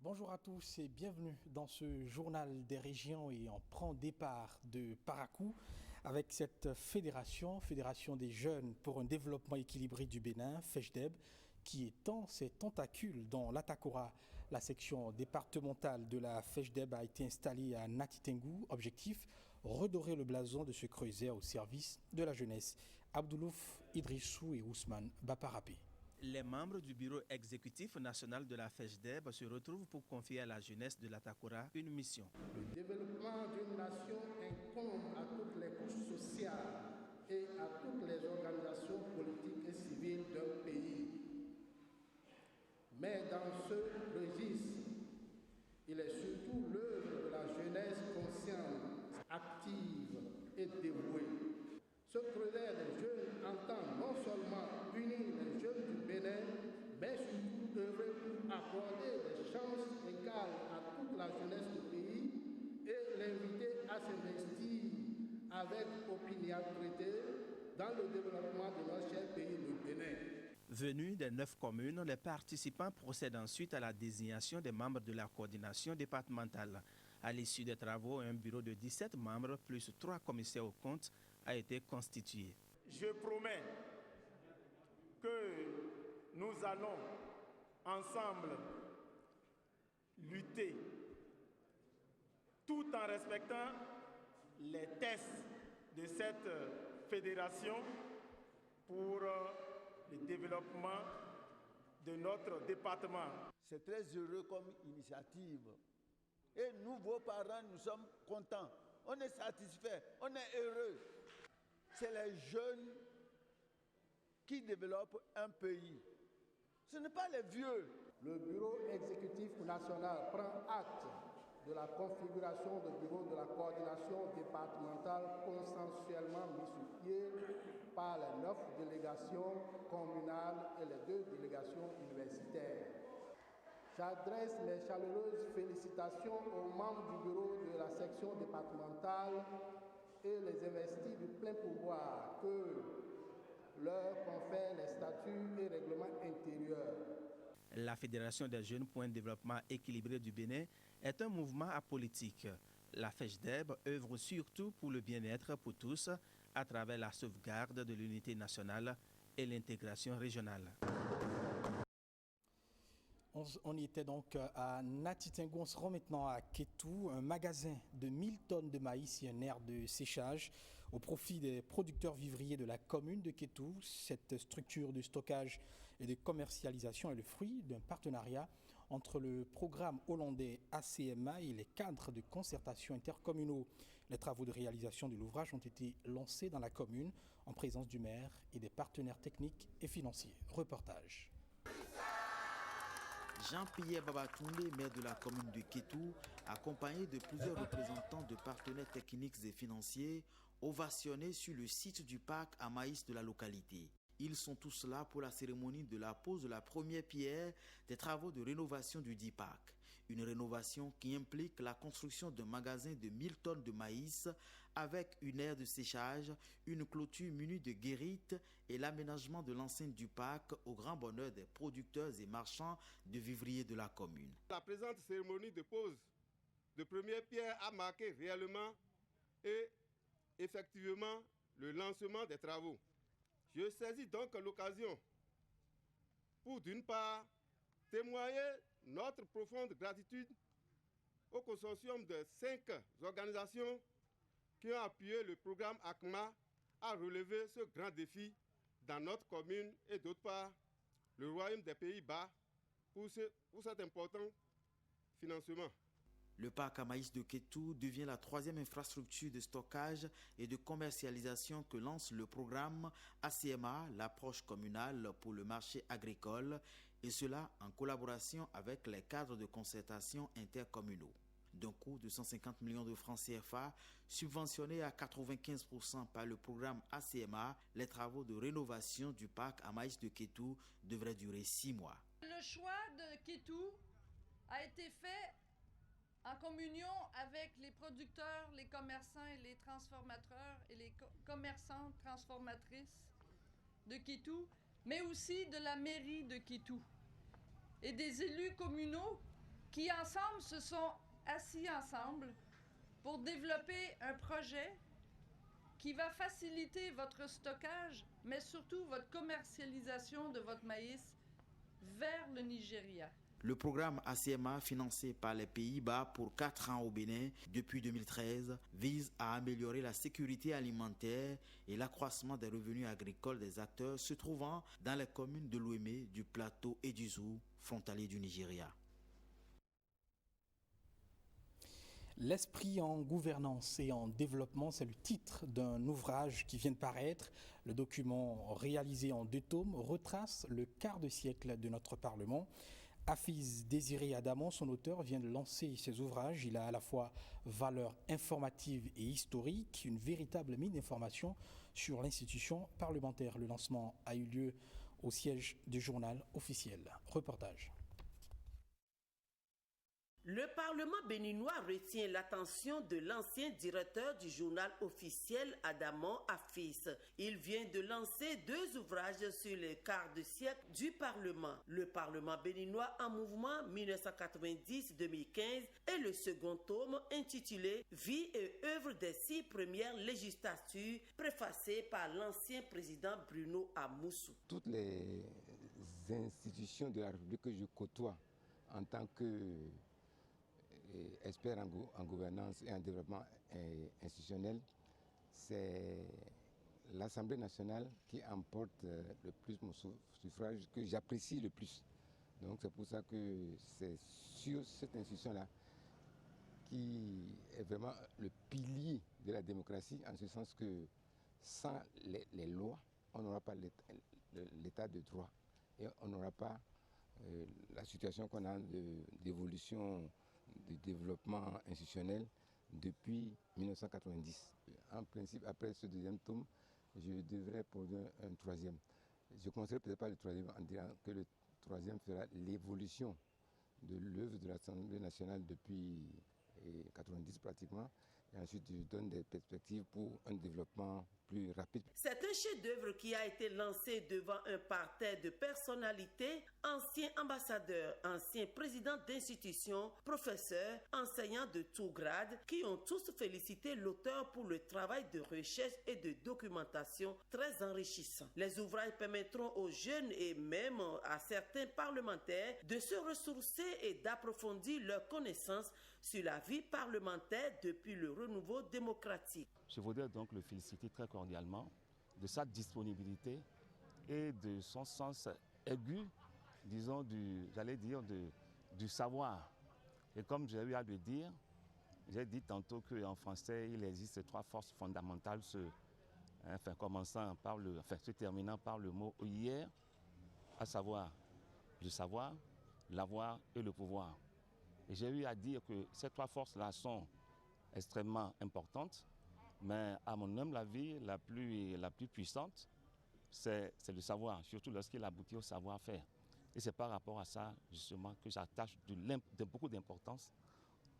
Bonjour à tous et bienvenue dans ce journal des régions et on prend départ de Parakou avec cette fédération des jeunes pour un développement équilibré du Bénin, FEJDEB, qui étend ses tentacules dans l'Atakora. La section départementale de la FEJDEB a été installée à Natitengu. Objectif, redorer le blason de ce creuset au service de la jeunesse. Abdoulouf Idrissou et Ousmane Baparapé. Les membres du bureau exécutif national de la FEJDEB se retrouvent pour confier à la jeunesse de l'Atakora une mission. Le développement d'une nation incombe à toutes les couches sociales et à toutes les organisations politiques et civiles d'un pays. Mais dans ce registre, il est surtout l'œuvre de la jeunesse consciente, active et dévouée. Ce creuset des jeunes entend non seulement unir les jeunes du Bénin, mais surtout œuvrer pour accorder des chances égales à toute la jeunesse du pays et l'inviter à s'investir avec opiniâtreté dans le développement de notre cher pays, le Bénin. Venus des 9 communes, les participants procèdent ensuite à la désignation des membres de la coordination départementale. À l'issue des travaux, un bureau de 17 membres plus 3 commissaires aux comptes a été constitué. Je promets que nous allons ensemble lutter tout en respectant les tests de cette fédération pour le développement de notre département. C'est très heureux comme initiative. Et nous, vos parents, nous sommes contents. On est satisfaits, on est heureux. C'est les jeunes qui développent un pays. Ce n'est pas les vieux. Le bureau exécutif national prend acte de la configuration du bureau de la coordination départementale consensuellement mis sur pied par les 9 délégations communales et les 2 délégations universitaires. J'adresse les chaleureuses félicitations aux membres du bureau de la section départementale et les investis du plein pouvoir que leur confèrent les statuts et règlements intérieurs. La Fédération des jeunes pour un développement équilibré du Bénin est un mouvement apolitique. La FEJDEB œuvre surtout pour le bien-être pour tous à travers la sauvegarde de l'unité nationale et l'intégration régionale. On y était donc à Natitengu. On se rend maintenant à Kétou, un magasin de 1000 tonnes de maïs et un aire de séchage au profit des producteurs vivriers de la commune de Kétou. Cette structure de stockage et de commercialisation est le fruit d'un partenariat entre le programme hollandais ACMA et les cadres de concertation intercommunaux. Les travaux de réalisation de l'ouvrage ont été lancés dans la commune en présence du maire et des partenaires techniques et financiers. Reportage. Jean-Pierre Babatoundé, maire de la commune de Kétou, accompagné de plusieurs représentants de partenaires techniques et financiers, ovationnés sur le site du parc à maïs de la localité. Ils sont tous là pour la cérémonie de la pose de la première pierre des travaux de rénovation du dit parc. Une rénovation qui implique la construction d'un magasin de 1000 tonnes de maïs avec une aire de séchage, une clôture munie de guérites et l'aménagement de l'enceinte du parc au grand bonheur des producteurs et marchands de vivriers de la commune. La présente cérémonie de pose de première pierre a marqué réellement et effectivement le lancement des travaux. Je saisis donc l'occasion pour, d'une part, témoigner notre profonde gratitude au consortium de 5 organisations qui ont appuyé le programme ACMA à relever ce grand défi dans notre commune et d'autre part, le Royaume des Pays-Bas pour cet important financement. Le parc à maïs de Kétou devient la 3e infrastructure de stockage et de commercialisation que lance le programme ACMA, l'approche communale pour le marché agricole, et cela en collaboration avec les cadres de concertation intercommunaux. D'un coût de 150 millions de francs CFA, subventionnés à 95% par le programme ACMA, les travaux de rénovation du parc à maïs de Kétou devraient durer 6 mois. Le choix de Kétou a été fait en communion avec les producteurs, les commerçants et les transformateurs et les commerçantes transformatrices de Kétou, mais aussi de la mairie de Kétou et des élus communaux qui ensemble se sont assis ensemble pour développer un projet qui va faciliter votre stockage, mais surtout votre commercialisation de votre maïs vers le Nigeria. Le programme ACMA, financé par les Pays-Bas pour 4 ans au Bénin depuis 2013, vise à améliorer la sécurité alimentaire et l'accroissement des revenus agricoles des acteurs se trouvant dans les communes de Lomé, du Plateau et du Zou, frontaliers du Nigeria. L'esprit en gouvernance et en développement, c'est le titre d'un ouvrage qui vient de paraître. Le document réalisé en 2 tomes retrace le quart de siècle de notre Parlement. Hafiz Désiré Adamon, son auteur, vient de lancer ses ouvrages. Il a à la fois valeur informative et historique, une véritable mine d'informations sur l'institution parlementaire. Le lancement a eu lieu au siège du journal officiel. Reportage. Le Parlement béninois retient l'attention de l'ancien directeur du journal officiel Adamon Hafiz. Il vient de lancer 2 ouvrages sur le quart de siècle du Parlement. Le Parlement béninois en mouvement 1990-2015 et le second tome intitulé « Vie et œuvre des 6 premières législatures » préfacé par l'ancien président Bruno Amoussou. Toutes les institutions de la République que je côtoie en tant que expert en gouvernance et en développement institutionnel, c'est l'Assemblée nationale qui emporte le plus mon suffrage, que j'apprécie le plus. Donc c'est pour ça que c'est sur cette institution-là qui est vraiment le pilier de la démocratie, en ce sens que sans les lois, on n'aura pas l'état de droit et on n'aura pas la situation qu'on a d'évolution de développement institutionnel depuis 1990. En principe, après ce 2e tome, je devrais produire un 3e. Je ne commencerai peut-être pas le 3e en disant que le 3e sera l'évolution de l'œuvre de l'Assemblée nationale depuis 1990 pratiquement. Et ensuite, je donne des perspectives pour un développement plus rapide. C'est un chef-d'œuvre qui a été lancé devant un parterre de personnalités, anciens ambassadeurs, anciens présidents d'institutions, professeurs, enseignants de tout grade, qui ont tous félicité l'auteur pour le travail de recherche et de documentation très enrichissant. Les ouvrages permettront aux jeunes et même à certains parlementaires de se ressourcer et d'approfondir leurs connaissances sur la vie parlementaire depuis le renouveau démocratique. Je voudrais donc le féliciter très cordialement de sa disponibilité et de son sens aigu, disons, du savoir. Et comme j'ai eu à le dire, j'ai dit tantôt qu'en français, il existe 3 forces fondamentales, se terminant par le mot hier, à savoir le savoir, l'avoir et le pouvoir. Et j'ai eu à dire que ces 3 forces-là sont extrêmement importantes, mais à mon humble avis, la plus puissante, c'est le savoir, surtout lorsqu'il aboutit au savoir-faire. Et c'est par rapport à ça, justement, que j'attache beaucoup d'importance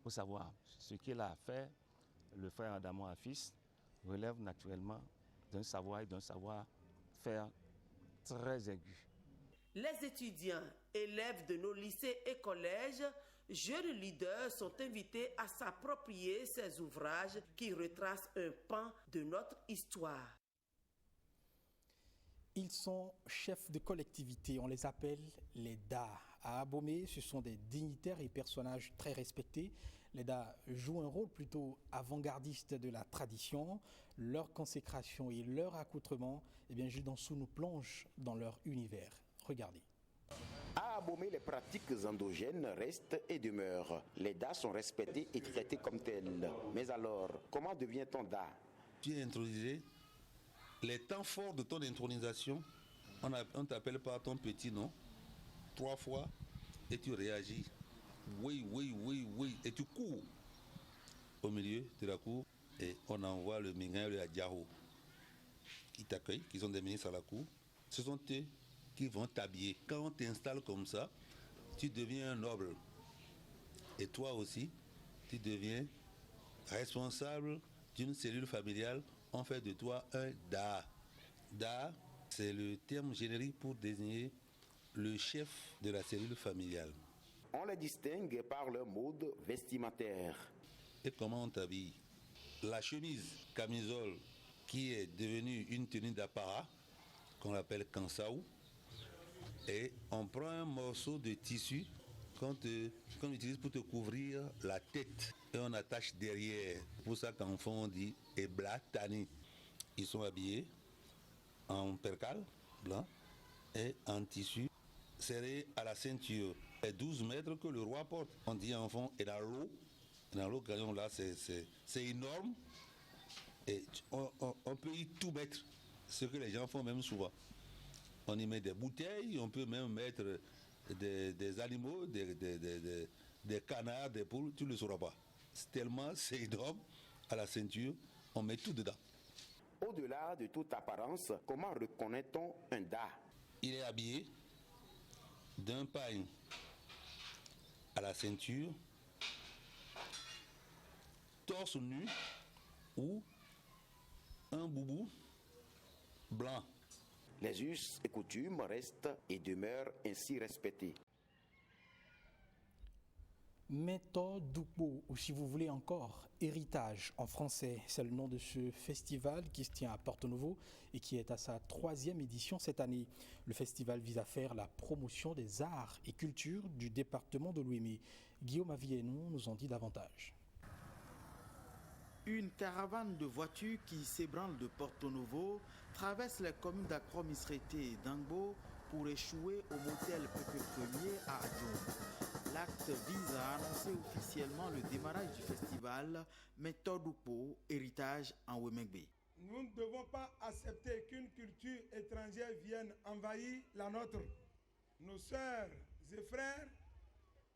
au savoir. Ce qu'il a fait, le frère Adamon Hafiz, relève naturellement d'un savoir et d'un savoir-faire très aigu. Les étudiants, élèves de nos lycées et collèges, jeunes leaders sont invités à s'approprier ces ouvrages qui retracent un pan de notre histoire. Ils sont chefs de collectivité, on les appelle les DA. À Abomey, ce sont des dignitaires et personnages très respectés. Les DA jouent un rôle plutôt avant-gardiste de la tradition. Leur consécration et leur accoutrement, Gilles Dansou nous plonge dans leur univers. Regardez. À Abomey, les pratiques endogènes restent et demeurent. Les DA sont respectés et traités comme tels. Mais alors, comment devient-on DA? Tu es intronisé. Les temps forts de ton intronisation, on t'appelle par ton petit nom 3 fois et tu réagis. Oui, oui, oui, oui. Et tu cours au milieu de la cour et on envoie le Minga et le Adjaro qui t'accueillent, qui sont des ministres à la cour. Ce sont eux qui vont t'habiller. Quand on t'installe comme ça, tu deviens un noble. Et toi aussi, tu deviens responsable d'une cellule familiale. On fait de toi un DA. DA, c'est le terme générique pour désigner le chef de la cellule familiale. On les distingue par leur mode vestimentaire. Et comment on t'habille? La chemise camisole qui est devenue une tenue d'apparat qu'on appelle kansaou, et on prend un morceau de tissu qu'on utilise pour te couvrir la tête et on attache derrière. Pour ça qu'en fond on dit ebla tani. Ils sont habillés en percale blanc et en tissu serré à la ceinture. Et 12 mètres que le roi porte. On dit en fond et dans l'eau gagnons là c'est énorme et on peut y tout mettre, ce que les gens font même souvent. On y met des bouteilles, on peut même mettre des animaux, des canards, des poules, tu ne le sauras pas. Tellement c'est énorme à la ceinture, on met tout dedans. Au-delà de toute apparence, comment reconnaît-on un Da? Il est habillé d'un pagne à la ceinture, torse nu ou un boubou blanc. Les us et coutumes restent et demeurent ainsi respectés. Méthode Doupo, ou si vous voulez encore, Héritage en français, c'est le nom de ce festival qui se tient à Porto Novo et qui est à sa 3e édition cette année. Le festival vise à faire la promotion des arts et cultures du département de l'Ouémé. Guillaume Avienon nous en dit davantage. Une caravane de voitures qui s'ébranle de Porto Novo traverse les communes d'Accra, Misrété et d'Angbo pour échouer au motel Pepe Premier à Adjou. L'acte vise à annoncer officiellement le démarrage du festival Méthode Doupo, Héritage en Ouémé. Nous ne devons pas accepter qu'une culture étrangère vienne envahir la nôtre. Nos sœurs et frères,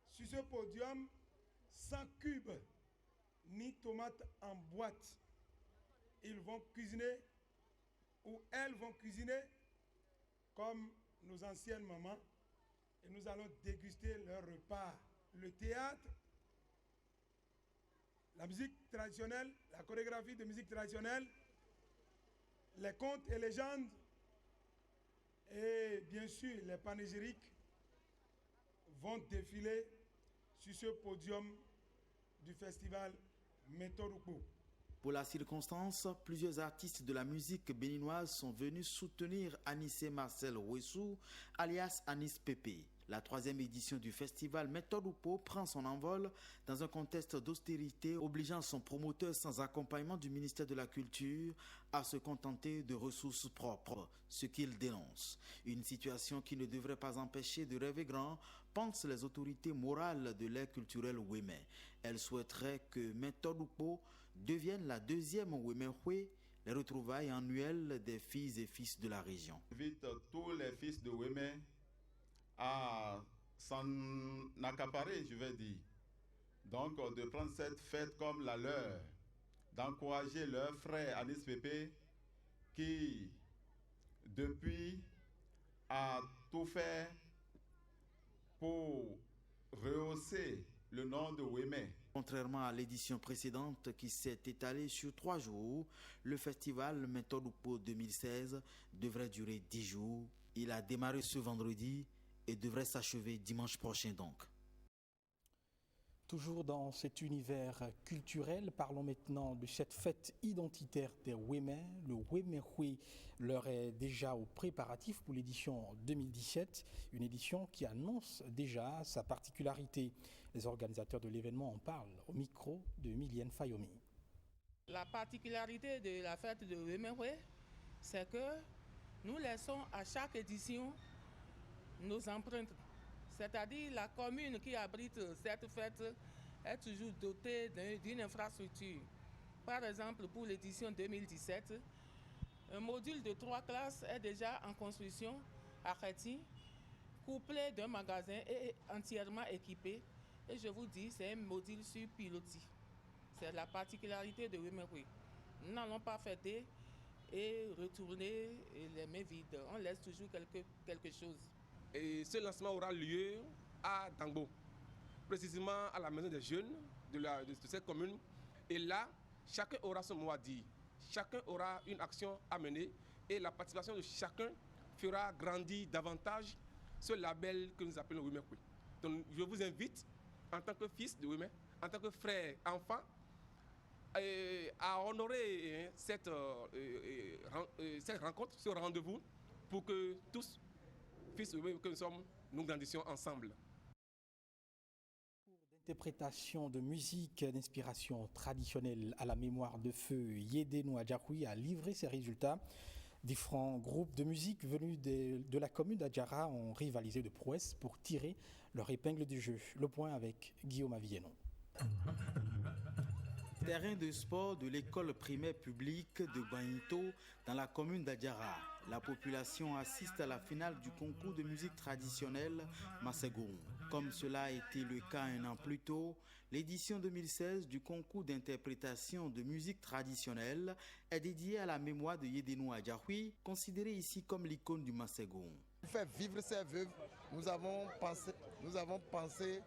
sur ce podium, sans cubes ni tomates en boîte. Ils vont cuisiner, ou elles vont cuisiner, comme nos anciennes mamans, et nous allons déguster leur repas. Le théâtre, la musique traditionnelle, la chorégraphie de musique traditionnelle, les contes et légendes, et bien sûr les panégyriques vont défiler sur ce podium du festival Méthode Doupo. Pour la circonstance, plusieurs artistes de la musique béninoise sont venus soutenir Anissé Marcel Ouessou, alias Anis Pépé. La 3e édition du festival Méthode Doupo prend son envol dans un contexte d'austérité obligeant son promoteur sans accompagnement du ministère de la Culture à se contenter de ressources propres, ce qu'il dénonce. Une situation qui ne devrait pas empêcher de rêver grand, pensent les autorités morales de l'ère culturelle ouémé. Elles souhaiteraient que Méthode Doupo devienne la 2e Ouémé-Houé, les retrouvailles annuelles des filles et fils de la région. J'invite tous les fils de Ouémé à s'en accaparer, je vais dire. Donc, de prendre cette fête comme la leur, d'encourager leur frère Anis Pépé, qui, depuis, a tout fait pour rehausser le nom de Ouémé. Contrairement à l'édition précédente qui s'est étalée sur 3 jours, le festival Méthode Doupo 2016 devrait durer 10 jours. Il a démarré ce vendredi et devrait s'achever dimanche prochain donc. Toujours dans cet univers culturel, parlons maintenant de cette fête identitaire des Ouémé. Le Ouémé-Houé leur est déjà aux préparatifs pour l'édition 2017, une édition qui annonce déjà sa particularité. Les organisateurs de l'événement en parlent au micro de Milienne Fayomi. La particularité de la fête de Ouémé-Houé, c'est que nous laissons à chaque édition nos empreintes. C'est-à-dire la commune qui abrite cette fête est toujours dotée d'une infrastructure. Par exemple, pour l'édition 2017, un module de 3 classes est déjà en construction à Khati, couplé d'un magasin et entièrement équipé. Et je vous dis, c'est un module sur pilotis. C'est la particularité de Ouémé-Houé. Nous n'allons pas fêter et retourner les mains vides. On laisse toujours quelque chose. Et ce lancement aura lieu à Dangbo, précisément à la maison des jeunes de cette commune. Et là, chacun aura son mot à dire. Chacun aura une action à mener et la participation de chacun fera grandir davantage ce label que nous appelons Ouémé-Houé. Donc, je vous invite, en tant que fils de Wémé, en tant que frère, enfant, à honorer cette rencontre, ce rendez-vous, pour que tous, fils de Wémé que nous sommes, nous grandissions ensemble. Interprétation de musique d'inspiration traditionnelle à la mémoire de feu Yédénou Adjaroui a livré ses résultats. Différents groupes de musique venus de la commune d'Adjara ont rivalisé de prouesses pour tirer leur épingle du jeu. Le point avec Guillaume Avienon. Terrain de sport de l'école primaire publique de Banito dans la commune d'Adjara. La population assiste à la finale du concours de musique traditionnelle Massegoum. Comme cela a été le cas un an plus tôt, l'édition 2016 du concours d'interprétation de musique traditionnelle est dédiée à la mémoire de Yédénou Adjaroui, considéré ici comme l'icône du Massegoum. Pour faire vivre ces veuves, nous avons pensé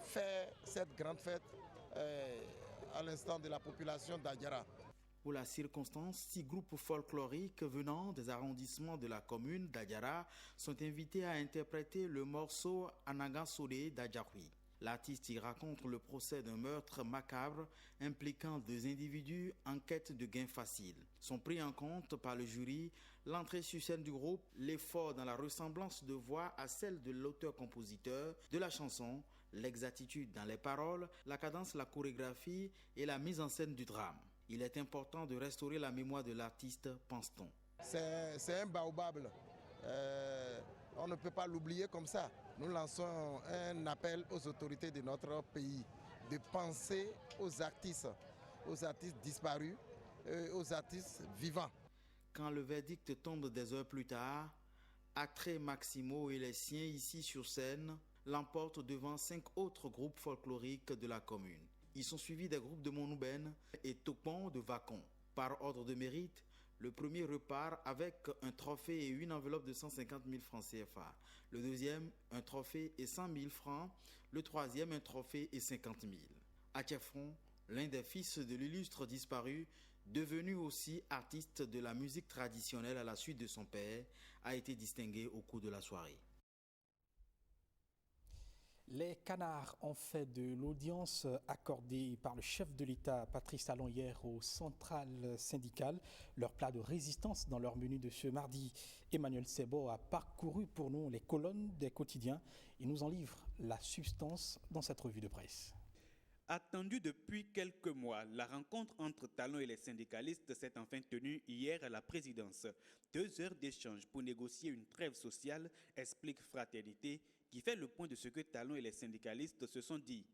faire cette grande fête à l'instant de la population d'Adjara. Pour la circonstance, 6 groupes folkloriques venant des arrondissements de la commune d'Adjara sont invités à interpréter le morceau Anaga Sodé d'Adjaroui. L'artiste y raconte le procès d'un meurtre macabre impliquant 2 individus en quête de gains faciles. Sont pris en compte par le jury l'entrée sur scène du groupe, l'effort dans la ressemblance de voix à celle de l'auteur-compositeur de la chanson, l'exactitude dans les paroles, la cadence, la chorégraphie et la mise en scène du drame. Il est important de restaurer la mémoire de l'artiste, pense-t-on. C'est un baobab. On ne peut pas l'oublier comme ça. Nous lançons un appel aux autorités de notre pays de penser aux artistes disparus, aux artistes vivants. Quand le verdict tombe des heures plus tard, Atré Maximo et les siens ici sur scène l'emportent devant 5 autres groupes folkloriques de la commune. Ils sont suivis des groupes de Monouben et Topon de Vacon. Par ordre de mérite, le premier repart avec un trophée et une enveloppe de 150 000 francs CFA. Le deuxième, un trophée et 100 000 francs. Le troisième, un trophée et 50 000. Atchefron, l'un des fils de l'illustre disparu, devenu aussi artiste de la musique traditionnelle à la suite de son père, a été distingué au cours de la soirée. Les Canards ont fait de l'audience accordée par le chef de l'État, Patrice Talon, hier aux centrales syndicales, leur plat de résistance dans leur menu de ce mardi. Emmanuel Sebo a parcouru pour nous les colonnes des quotidiens et nous en livre la substance dans cette revue de presse. Attendue depuis quelques mois, la rencontre entre Talon et les syndicalistes s'est enfin tenue hier à la présidence. 2 heures d'échange pour négocier une trêve sociale, explique Fraternité, qui fait le point de ce que Talon et les syndicalistes se sont dit.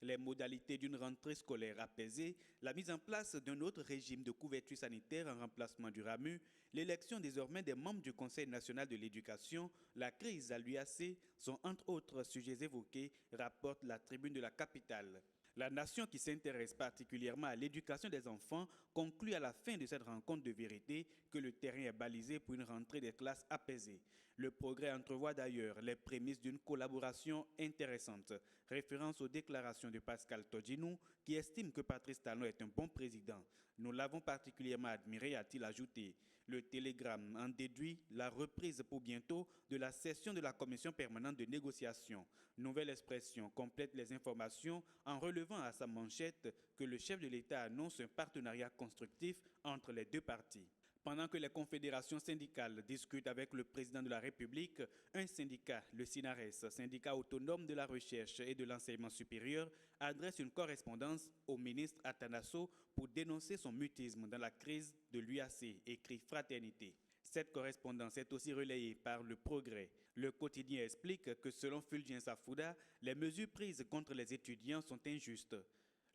Les modalités d'une rentrée scolaire apaisée, la mise en place d'un autre régime de couverture sanitaire en remplacement du RAMU, l'élection désormais des membres du Conseil national de l'éducation, la crise à l'UAC sont entre autres sujets évoqués, rapporte la Tribune de la capitale. La nation qui s'intéresse particulièrement à l'éducation des enfants conclut à la fin de cette rencontre de vérité que le terrain est balisé pour une rentrée des classes apaisée. Le Progrès entrevoit d'ailleurs les prémices d'une collaboration intéressante. Référence aux déclarations de Pascal Todjinou qui estime que Patrice Talon est un bon président. Nous l'avons particulièrement admiré, a-t-il ajouté. Le Télégramme en déduit la reprise pour bientôt de la session de la commission permanente de négociation. Nouvelle expression complète les informations en relevant à sa manchette que le chef de l'État annonce un partenariat constructif entre les 2 parties. Pendant que les confédérations syndicales discutent avec le président de la République, un syndicat, le SINARES, syndicat autonome de la recherche et de l'enseignement supérieur, adresse une correspondance au ministre Atanasso pour dénoncer son mutisme dans la crise de l'UAC, écrit Fraternité. Cette correspondance est aussi relayée par Le Progrès. Le quotidien explique que selon Fulgence Afouda, les mesures prises contre les étudiants sont injustes.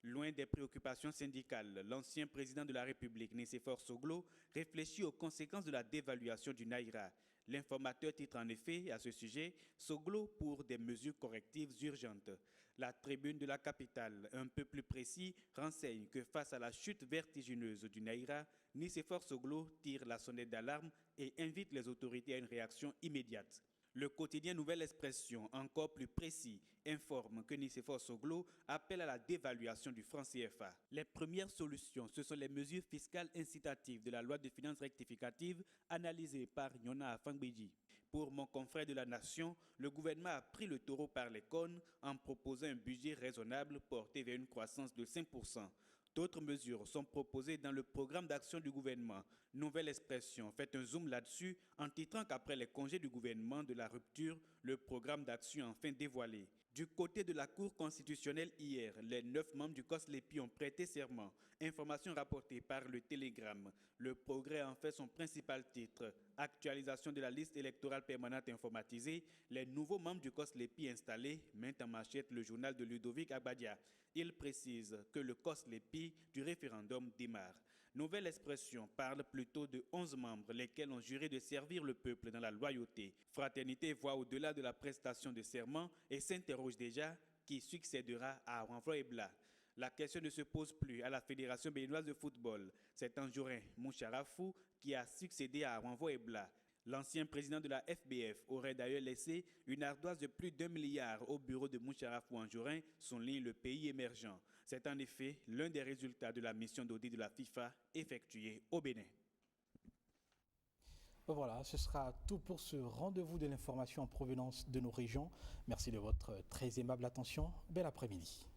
Loin des préoccupations syndicales, l'ancien président de la République, Nicéphore Soglo, réfléchit aux conséquences de la dévaluation du Naira. L'informateur titre en effet à ce sujet « Soglo pour des mesures correctives urgentes ». La Tribune de la capitale, un peu plus précis, renseigne que face à la chute vertigineuse du Naira, Nicéphore Soglo tire la sonnette d'alarme et invite les autorités à une réaction immédiate. Le quotidien Nouvelle Expression, encore plus précis, informe que Nicéphore Soglo appelle à la dévaluation du franc CFA. Les premières solutions, ce sont les mesures fiscales incitatives de la loi de finances rectificative analysée par Nyona Afangbedji. Pour mon confrère de la Nation, le gouvernement a pris le taureau par les cornes en proposant un budget raisonnable porté vers une croissance de 5%. D'autres mesures sont proposées dans le programme d'action du gouvernement. Nouvelle Expression fait un zoom là-dessus en titrant qu'après les congés du gouvernement de la rupture, le programme d'action est enfin dévoilé. Du côté de la Cour constitutionnelle hier, les 9 membres du COSLEPI ont prêté serment. Information rapportée par le Télégramme. Le Progrès en fait son principal titre. Actualisation de la liste électorale permanente informatisée. Les nouveaux membres du COSLEPI installés mettent en manchette le journal de Ludovic Agbadia. Il précise que le COSLEPI du référendum démarre. Nouvelle Expression parle plutôt de 11 membres, lesquels ont juré de servir le peuple dans la loyauté. Fraternité voit au-delà de la prestation de serment et s'interroge déjà qui succédera à Renfroy Ebla. La question ne se pose plus à la Fédération béninoise de football. C'est Anjorin Moucharafou qui a succédé à Renfroy Ebla. L'ancien président de la FBF aurait d'ailleurs laissé une ardoise de plus d'1 milliard au bureau de Moucharafou Anjorin, souligne le pays émergent. C'est en effet l'un des résultats de la mission d'audit de la FIFA effectuée au Bénin. Voilà, ce sera tout pour ce rendez-vous de l'information en provenance de nos régions. Merci de votre très aimable attention. Bel après-midi.